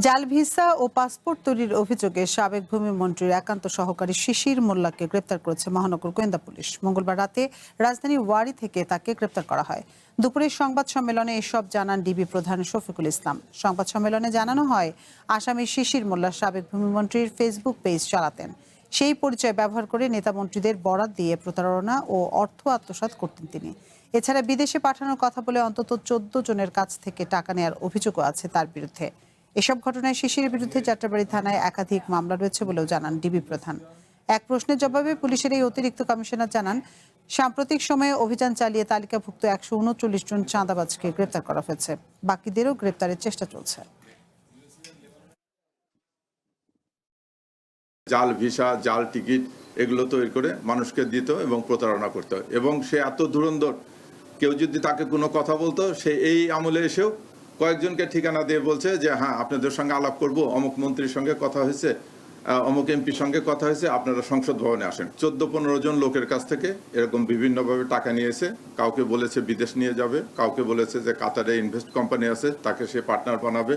জাল ভিসা ও পাসপোর্ট তৈরির অভিযোগে সাবেক ভূমিমন্ত্রীর একান্ত সহকারী শিশির মোল্লাকে গ্রেপ্তার করেছে মহানগর গোয়েন্দা পুলিশ। মঙ্গলবার রাতে রাজধানী ওয়ারী থেকে তাকে গ্রেপ্তার করা হয়। দুপুরের সংবাদ সম্মেলনে এসব জানান ডিবি প্রধান শফিকুল ইসলাম। সংবাদ সম্মেলনে জানানো হয়, আসামি শিশির মোল্লা সাবেক ভূমিমন্ত্রীর ফেসবুক পেজ চালাতেন। সেই পরিচয় ব্যবহার করে নেতামন্ত্রীদের বরাত দিয়ে প্রতারণা ও অর্থ আত্মসাৎ করতেন তিনি। এছাড়া বিদেশে পাঠানোর কথা বলে অন্তত 14 জনের কাছ থেকে টাকা নেওয়ার অভিযোগও আছে তার বিরুদ্ধে। এসব ঘটনায় শিশিরের বিরুদ্ধে যাত্রাবাড়ী থানায় একাধিক মামলা রয়েছে বলেও জানান ডিবি প্রধান। এক প্রশ্নের জবাবে পুলিশের এই অতিরিক্ত কমিশনার জানান, সাম্প্রতিক সময়ে অভিযান চালিয়ে তালিকাভুক্ত 139 জন চাঁদাবাজকে গ্রেপ্তার করা হয়েছে। বাকিদেরও গ্রেপ্তারের চেষ্টা চলছে। জাল ভিসা, জাল টিকিট এগুলো তৈরি করে মানুষকে দিত এবং প্রতারণা করত। এবং সে এত ধুরন্ধর, কেউ যদি তাকে কোনো কথা বলতো, সে এই আমলে এসেও কয়েকজনকে ঠিকানা দিয়ে বলছে যে হ্যাঁ, আপনাদের সঙ্গে আলাপ করব, অমুক মন্ত্রীর সঙ্গে কথা হয়েছে, অমুক এমপির সঙ্গে কথা হয়েছে, আপনারা সংসদ ভবনে আসেন। 14-15 জন লোকের কাছ থেকে এরকম বিভিন্নভাবে টাকা নিয়েছে। কাউকে বলেছে বিদেশ নিয়ে যাবে, কাউকে বলেছে যে কাতারে ইনভেস্ট কোম্পানি আছে, তাকে সে পার্টনার বানাবে।